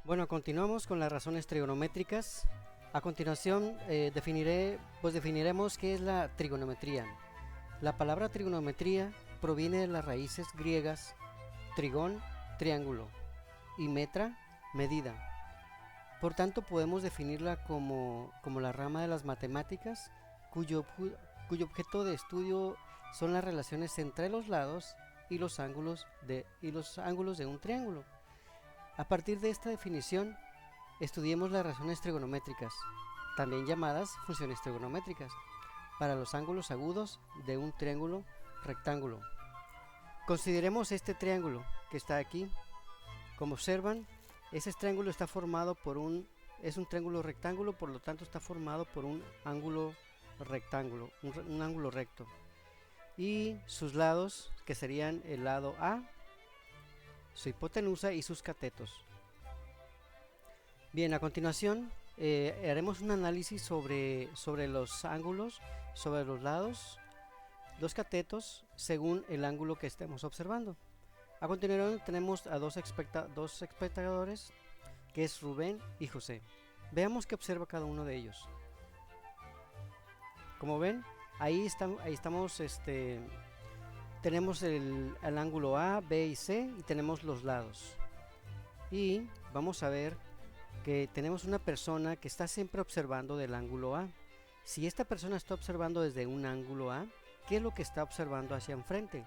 Bueno, continuamos con las razones trigonométricas. A continuación definiremos qué es la trigonometría. La palabra trigonometría proviene de las raíces griegas trigón, triángulo, y metra, medida. Por tanto, podemos definirla como la rama de las matemáticas cuyo objeto de estudio son las relaciones entre los lados y los ángulos de un triángulo. A partir de esta definición, estudiemos las razones trigonométricas, también llamadas funciones trigonométricas, para los ángulos agudos de un triángulo rectángulo. Consideremos este triángulo que está aquí. Como observan, ese triángulo está formado por es un triángulo rectángulo, por lo tanto está formado por un ángulo rectángulo, un ángulo recto. Y sus lados, que serían el lado A, su hipotenusa y sus catetos. Bien, a continuación haremos un análisis sobre los ángulos, sobre los lados, los catetos, según el ángulo que estemos observando. A continuación tenemos a dos espectadores, que es Rubén y José. Veamos qué observa cada uno de ellos. Como ven, ahí estamos, tenemos el ángulo A, B y C, y tenemos los lados. Y vamos a ver que tenemos una persona que está siempre observando del ángulo A. Si esta persona está observando desde un ángulo A, ¿qué es lo que está observando hacia enfrente?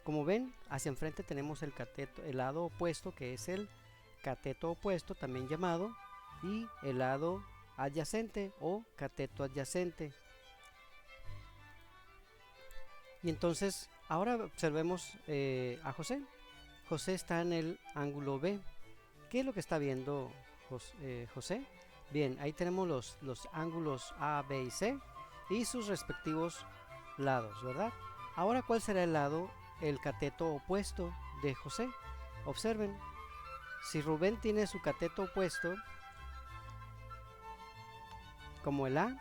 Como ven, hacia enfrente tenemos el lado opuesto, que es el cateto opuesto, también llamado, y el lado adyacente o cateto adyacente. Y entonces, ahora observemos a José. José está en el ángulo B. ¿Qué es lo que está viendo José? Bien, ahí tenemos los ángulos A, B y C y sus respectivos lados, ¿verdad? Ahora, ¿cuál será el cateto opuesto de José? Observen, si Rubén tiene su cateto opuesto como el A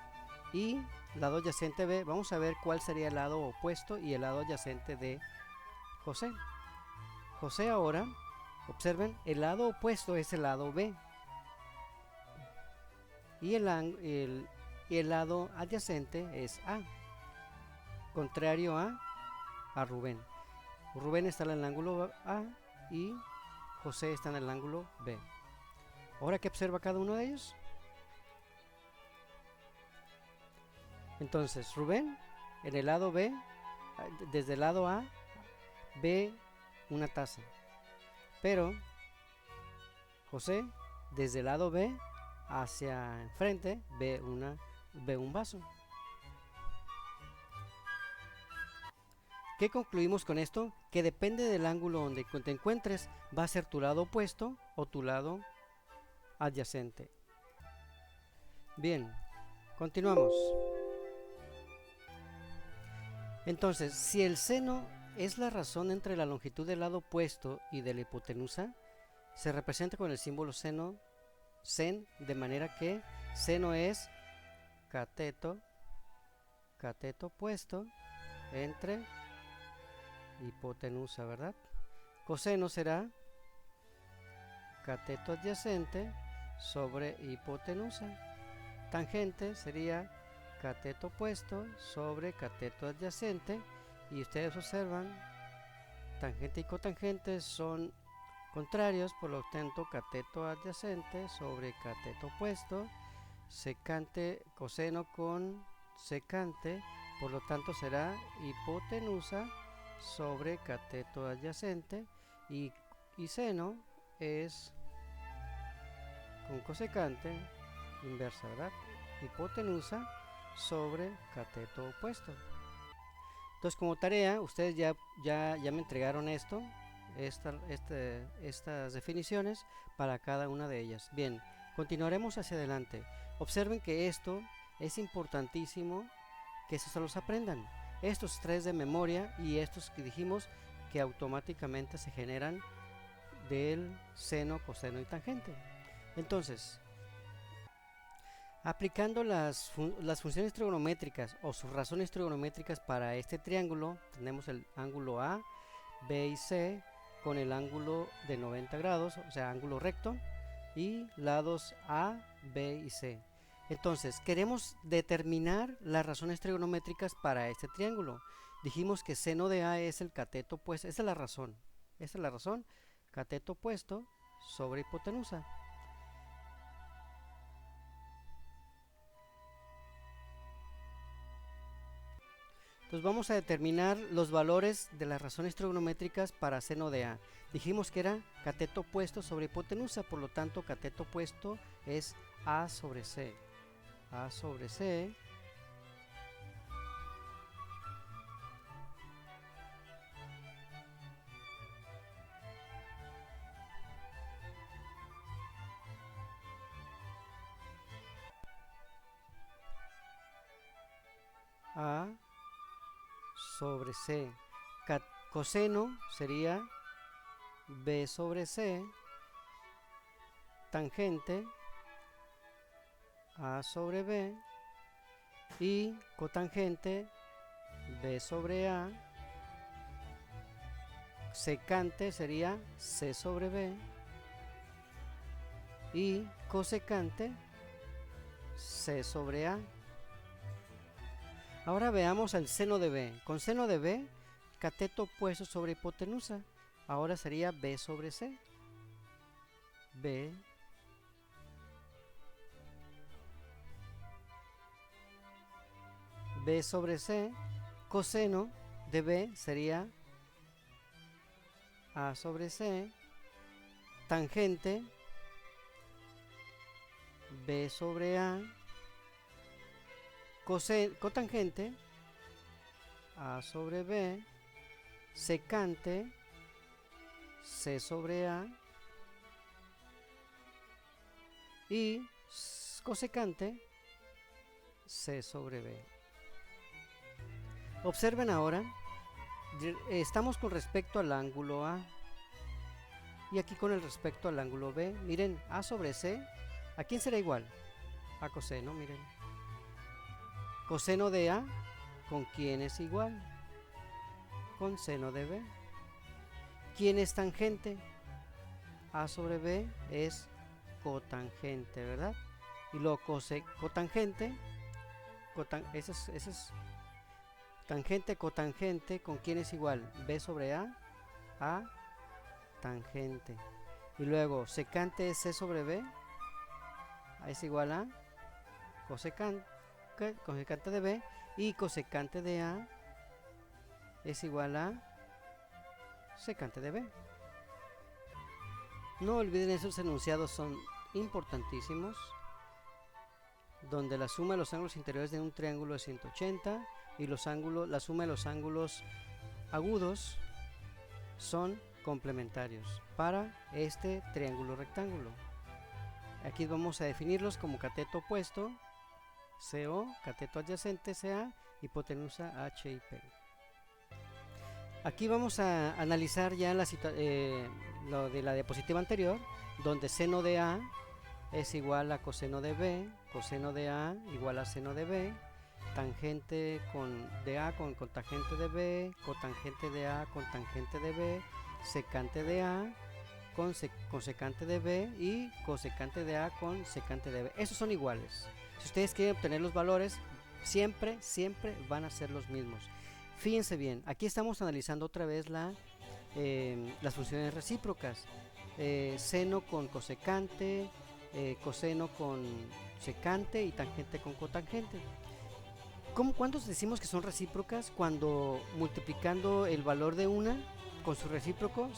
y lado adyacente B, vamos a ver cuál sería el lado opuesto y el lado adyacente de José. José ahora, observen, el lado opuesto es el lado B y el lado adyacente es A, contrario a Rubén. Rubén está en el ángulo A y José está en el ángulo B. Ahora, ¿qué observa cada uno de ellos? Entonces, Rubén en el lado B, desde el lado A, ve una taza, pero José desde el lado B hacia enfrente ve un vaso. ¿Qué concluimos con esto? Que depende del ángulo donde te encuentres, va a ser tu lado opuesto o tu lado adyacente. Bien, continuamos. Entonces, si el seno es la razón entre la longitud del lado opuesto y de la hipotenusa, se representa con el símbolo sen, de manera que seno es cateto opuesto entre hipotenusa, ¿verdad? Coseno será cateto adyacente sobre hipotenusa. Tangente sería cateto opuesto sobre cateto adyacente, y ustedes observan, tangente y cotangente son contrarios, por lo tanto cateto adyacente sobre cateto opuesto, secante, coseno con secante, por lo tanto será hipotenusa sobre cateto adyacente, y seno es con cosecante inversa, ¿verdad? Hipotenusa sobre cateto opuesto. Entonces, como tarea, ustedes ya me entregaron estas definiciones para cada una de ellas. Bien, continuaremos hacia adelante. Observen que esto es importantísimo que se los aprendan. Estos tres de memoria y estos que dijimos que automáticamente se generan del seno, coseno y tangente. Entonces, aplicando las funciones trigonométricas o sus razones trigonométricas para este triángulo, tenemos el ángulo A, B y C con el ángulo de 90 grados, o sea, ángulo recto, y lados A, B y C. Entonces, queremos determinar las razones trigonométricas para este triángulo. Dijimos que seno de A es el cateto opuesto, esa es la razón. Esta es la razón, cateto opuesto sobre hipotenusa. Entonces vamos a determinar los valores de las razones trigonométricas para seno de A. Dijimos que era cateto opuesto sobre hipotenusa, por lo tanto cateto opuesto es A sobre C. A sobre C A sobre C. Coseno sería B sobre C, tangente A sobre B y cotangente B sobre A, secante sería C sobre B y cosecante C sobre A. Ahora veamos el seno de B. Con seno de B, cateto opuesto sobre hipotenusa. Ahora sería B sobre C. B sobre C. Coseno de B sería A sobre C. Tangente B sobre A. Cotangente A sobre B, secante C sobre A y cosecante C sobre B. Observen ahora, estamos con respecto al ángulo A y aquí con el respecto al ángulo B. Miren, A sobre C, ¿a quién será igual? A coseno, miren. Coseno de A, ¿con quién es igual? Con seno de B. ¿Quién es tangente? A sobre B es cotangente, ¿verdad? Y luego cotangente, ese es tangente, cotangente, ¿con quién es igual? B sobre A tangente. Y luego secante es C sobre B, es igual a cosecante de B, y cosecante de A es igual a secante de B. No olviden, esos enunciados son importantísimos, donde la suma de los ángulos interiores de un triángulo es 180 y la suma de los ángulos agudos son complementarios para este triángulo rectángulo. Aquí vamos a definirlos como cateto opuesto CO, cateto adyacente CA, hipotenusa H y P. Aquí vamos a analizar ya lo de la diapositiva anterior, donde seno de A es igual a coseno de B, coseno de A igual a seno de B, tangente de A con tangente de B, cotangente de A con tangente de B, secante de A con secante de B y cosecante de A con secante de B. Esos son iguales. Si ustedes quieren obtener los valores, siempre van a ser los mismos. Fíjense bien, aquí estamos analizando otra vez las funciones recíprocas. Seno con cosecante, coseno con secante y tangente con cotangente. ¿Cuándo decimos que son recíprocas? Cuando multiplicando el valor de una con su recíproco,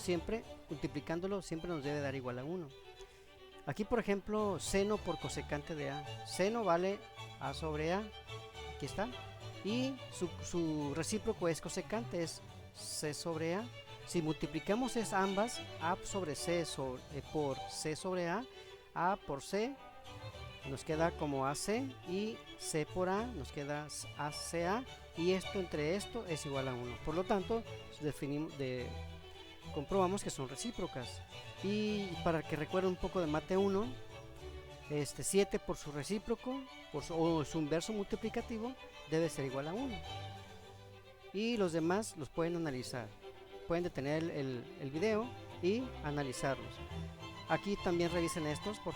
multiplicándolo siempre nos debe dar igual a 1. Aquí, por ejemplo, seno por cosecante de A. Seno vale A sobre A. Aquí está. Y su recíproco es cosecante, es C sobre A. Si multiplicamos ambas, A sobre C por C sobre A por C nos queda como AC y C por A nos queda ACA, y esto entre esto es igual a 1. Por lo tanto, comprobamos que son recíprocas. Y para que recuerden un poco de mate 1, 7 por su recíproco o su inverso multiplicativo debe ser igual a 1. Y los demás los pueden analizar. Pueden detener el video y analizarlos. Aquí también revisen estos, por